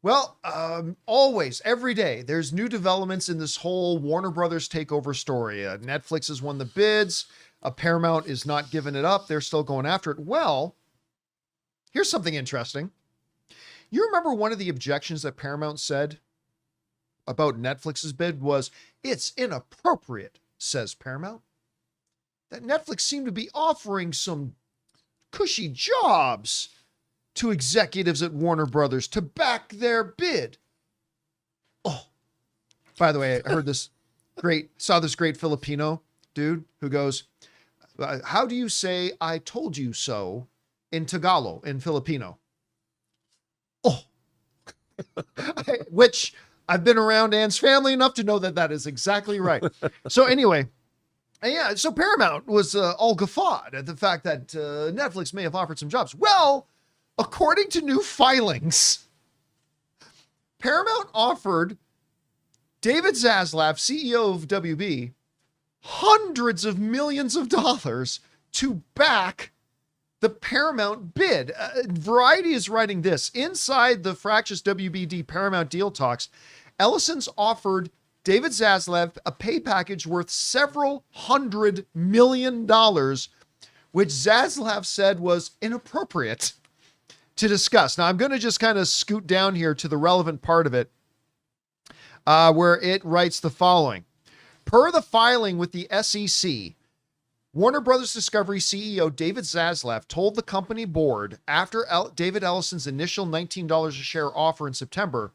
Well, always, every day, there's new developments in this whole Warner Brothers takeover story. Netflix has won the bids. Paramount is not giving it up. They're still going after it. Well, here's something interesting. You remember one of the objections that Paramount said about Netflix's bid was, it's inappropriate, says Paramount, that Netflix seemed to be offering some cushy jobs to executives at Warner Brothers to back their bid. Oh, by the way, I heard saw this great Filipino dude who goes, how do you say I told you so in Tagalog, in Filipino? Oh, which I've been around Anne's family enough to know that that is exactly right. So anyway, yeah, so Paramount was all guffawed at the fact that Netflix may have offered some jobs. Well, according to new filings, Paramount offered David Zaslav, CEO of WB, hundreds of millions of dollars to back the Paramount bid. Variety is writing this. Inside the fractious WBD Paramount deal talks, Ellison's offered David Zaslav a pay package worth several $100 million, which Zaslav said was inappropriate to discuss. Now, I'm going to just kind of scoot down here to the relevant part of it, where it writes the following. Per the filing with the SEC, Warner Brothers Discovery CEO David Zaslav told the company board after David Ellison's initial $19 a share offer in September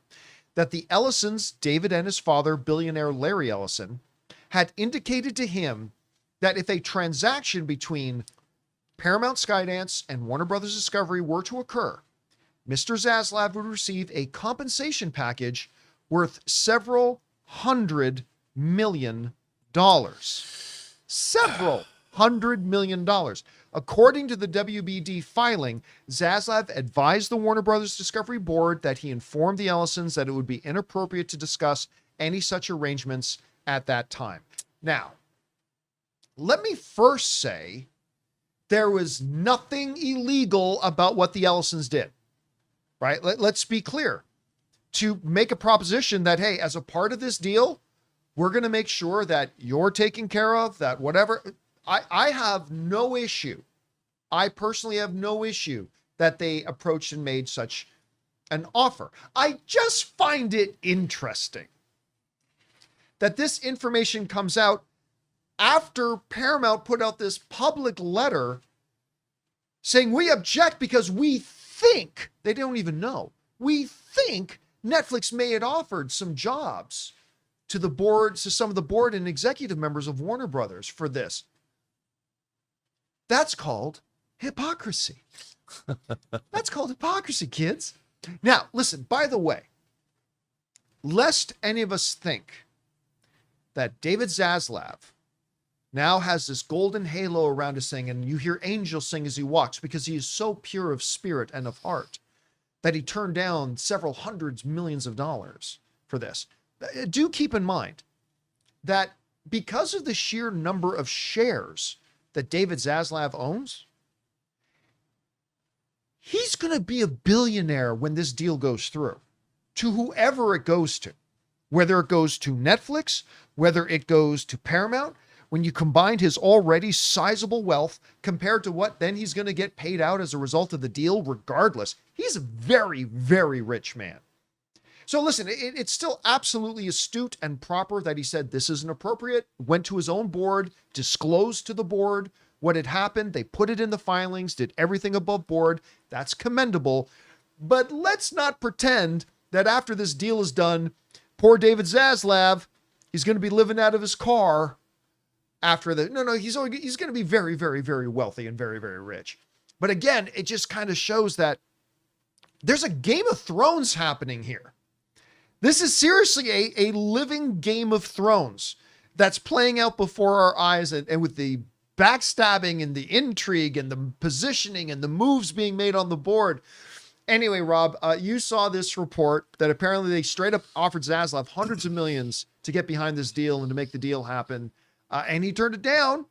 that the Ellisons, David and his father, billionaire Larry Ellison, had indicated to him that if a transaction between Paramount Skydance and Warner Brothers Discovery were to occur, Mr. Zaslav would receive a compensation package worth several $100 million. Several $100 million. According to the WBD filing, Zaslav advised the Warner Brothers Discovery board that he informed the Ellisons that it would be inappropriate to discuss any such arrangements at that time. Now, let me first say there was nothing illegal about what the Ellisons did, right? Let's be clear. To make a proposition that, hey, as a part of this deal, we're going to make sure that you're taken care of, that whatever. I have no issue. I personally have no issue that they approached and made such an offer. I just find it interesting that this information comes out after Paramount put out this public letter saying we object because we think, they don't even know, we think Netflix may have offered some jobs to the board, to some of the board and executive members of Warner Brothers for this. That's called hypocrisy. That's called hypocrisy, kids. Now, listen, by the way, lest any of us think that David Zaslav now has this golden halo around his thing, and you hear angels sing as he walks because he is so pure of spirit and of heart that he turned down several hundreds millions of dollars for this. Do keep in mind that because of the sheer number of shares that David Zaslav owns, he's going to be a billionaire when this deal goes through, to whoever it goes to, whether it goes to Netflix, whether it goes to Paramount. When you combine his already sizable wealth compared to what then he's going to get paid out as a result of the deal, regardless, he's a very, very rich man. So listen, it's still absolutely astute and proper that he said this isn't appropriate, went to his own board, disclosed to the board what had happened. They put it in the filings, did everything above board. That's commendable. But let's not pretend that after this deal is done, poor David Zaslav, he's going to be living out of his car after the, no, he's going to be very, very, very wealthy and very, very rich. But again, it just kind of shows that there's a Game of Thrones happening here. This is seriously a living Game of Thrones that's playing out before our eyes, and with the backstabbing and the intrigue and the positioning and the moves being made on the board. Anyway, Rob, you saw this report that apparently they straight up offered Zaslav hundreds of millions to get behind this deal and to make the deal happen. And he turned it down.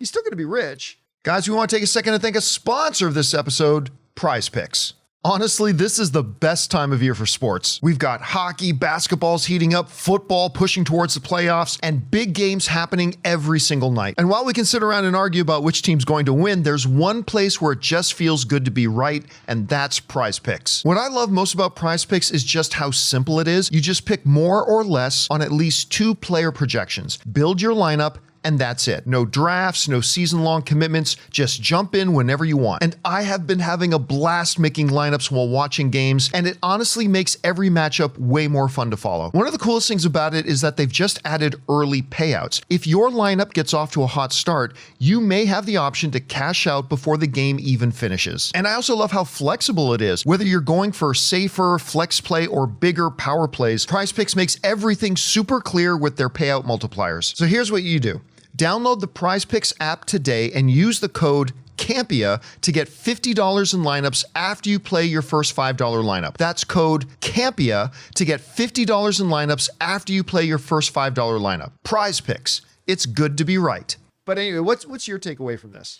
He's still going to be rich. Guys, we want to take a second to thank a sponsor of this episode, PrizePicks. Honestly, this is the best time of year for sports. We've got hockey, basketball's heating up, football pushing towards the playoffs, and big games happening every single night. And while we can sit around and argue about which team's going to win, there's one place where it just feels good to be right, and that's PrizePicks. What I love most about PrizePicks is just how simple it is. You just pick more or less on at least 2 player projections, build your lineup, and that's it. No drafts, no season-long commitments, just jump in whenever you want. And I have been having a blast making lineups while watching games, and it honestly makes every matchup way more fun to follow. One of the coolest things about it is that they've just added early payouts. If your lineup gets off to a hot start, you may have the option to cash out before the game even finishes. And I also love how flexible it is. Whether you're going for safer, flex play, or bigger power plays, PrizePicks makes everything super clear with their payout multipliers. So here's what you do. Download the PrizePicks app today and use the code Campea to get $50 in lineups after you play your first $5 lineup. That's code Campea to get $50 in lineups after you play your first $5 lineup. PrizePicks. It's good to be right. But anyway, what's your takeaway from this?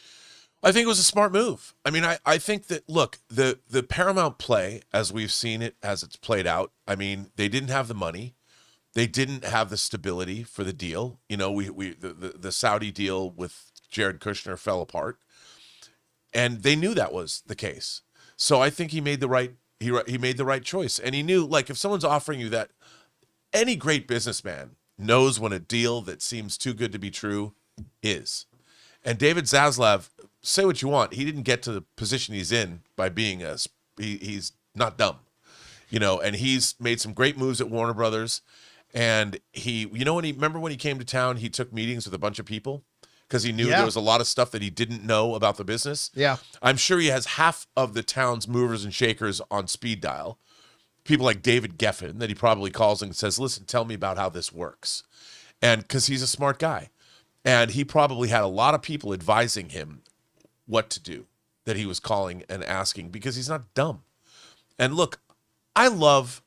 I think it was a smart move. I mean, I think that, look, the Paramount play, as we've seen it, as it's played out, I mean, they didn't have the money. They didn't have the stability for the deal. You know, the Saudi deal with Jared Kushner fell apart, and they knew that was the case. So I think he made the right he made the right choice, and he knew, like, if someone's offering you that, any great businessman knows when a deal that seems too good to be true is. And David Zaslav, say what you want, he didn't get to the position he's in by being he's not dumb, you know, and he's made some great moves at Warner Brothers. And remember when he came to town, he took meetings with a bunch of people because he knew there was a lot of stuff that he didn't know about the business. Yeah. I'm sure he has half of the town's movers and shakers on speed dial. People like David Geffen that he probably calls and says, listen, tell me about how this works. And because he's a smart guy. And he probably had a lot of people advising him what to do that he was calling and asking because he's not dumb. And look, I love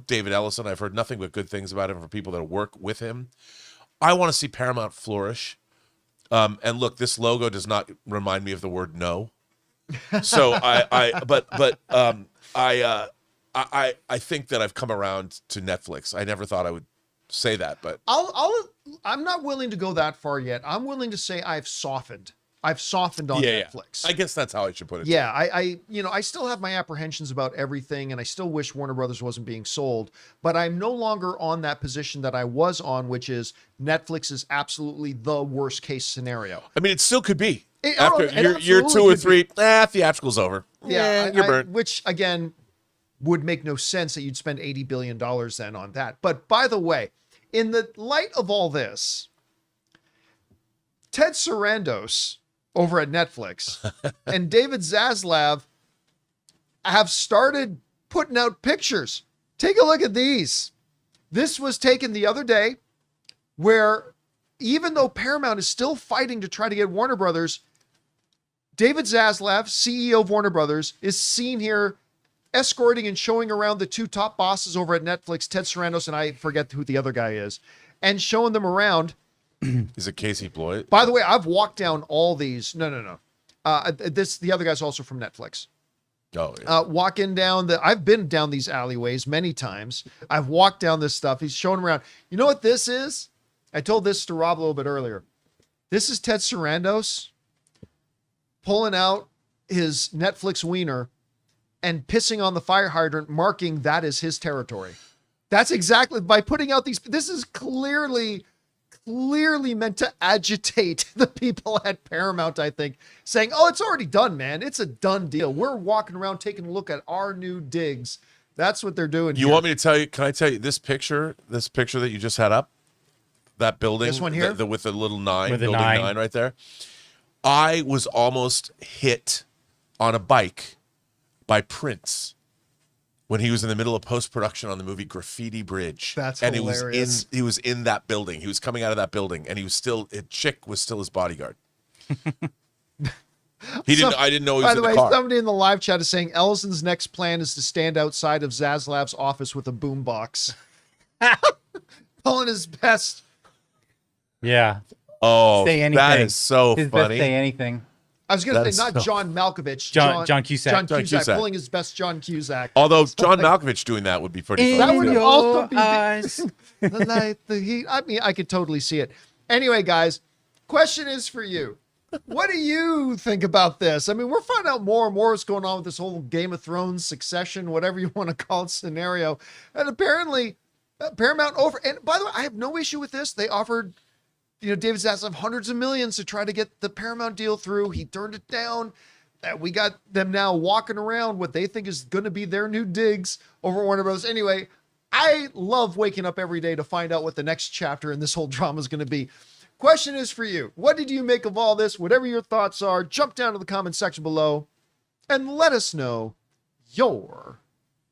David Ellison. I've heard nothing but good things about him from people that work with him. I want to see Paramount flourish. And look, this logo does not remind me of the word no. So I think that I've come around to Netflix. I never thought I would say that, but I'm not willing to go that far yet. I'm willing to say I've softened on Netflix. I guess that's how I should put it. Yeah, I still have my apprehensions about everything, and I still wish Warner Brothers wasn't being sold, but I'm no longer on that position that I was on, which is Netflix is absolutely the worst case scenario. I mean, it still could be. After year 2 or 3, theatrical's over. Yeah, you're burnt. Which, again, would make no sense that you'd spend $80 billion then on that. But by the way, in the light of all this, Ted Sarandos over at Netflix and David Zaslav have started putting out pictures. Take a look at these. This was taken the other day where even though Paramount is still fighting to try to get Warner Brothers, David Zaslav, CEO of Warner Brothers, is seen here escorting and showing around the 2 top bosses over at Netflix, Ted Sarandos, and I forget who the other guy is, and showing them around. Is it Casey Bloyd? By the way, I've walked down all these. No. The other guy's also from Netflix. Oh, yeah. Walking down I've been down these alleyways many times. I've walked down this stuff. He's showing around. You know what this is? I told this to Rob a little bit earlier. This is Ted Sarandos pulling out his Netflix wiener and pissing on the fire hydrant, marking that as his territory. That's exactly, by putting out this is clearly meant to agitate the people at Paramount, I think, saying, oh, it's already done, man. It's a done deal. We're walking around taking a look at our new digs. That's what they're doing. You want me to tell you, can I tell you this picture that you just had up? That building? This one here? With the little 9, with building 9 right there. I was almost hit on a bike by Prince when he was in the middle of post-production on the movie Graffiti Bridge. That's hilarious. He was in that building. He was coming out of that building, and a chick was still his bodyguard. I didn't know he was in the car. By the way, somebody in the live chat is saying Ellison's next plan is to stand outside of Zaslav's office with a boombox. Pulling his best. Yeah. Oh, say anything. that is so His funny. Best say anything. I was going to That say is not so- John Malkovich. John Cusack. John John Cusack. Cusack. Pulling his best John Cusack. Although So, John like, Malkovich doing that would be pretty In That funny. would too. your also be- eyes. the light, the heat. I mean, I could totally see it. Anyway, guys, question is for you. What do you think about this? I mean, we're finding out more and more what's going on with this whole Game of Thrones succession, whatever you want to call it, scenario. And apparently, Paramount over. And by the way, I have no issue with this. They offered, David Zaslav hundreds of millions to try to get the Paramount deal through. He turned it down. We got them now walking around what they think is going to be their new digs over Warner Bros. Anyway, I love waking up every day to find out what the next chapter in this whole drama is going to be. Question is for you. What did you make of all this? Whatever your thoughts are, jump down to the comment section below and let us know your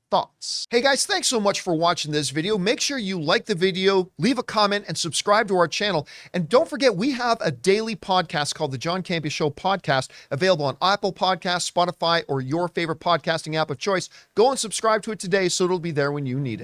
thoughts. Hey guys, thanks so much for watching this video. Make sure you like the video, leave a comment, and subscribe to our channel. And don't forget, we have a daily podcast called the John Campea Show podcast, available on Apple Podcasts, Spotify, or your favorite podcasting app of choice. Go and subscribe to it today so it'll be there when you need it.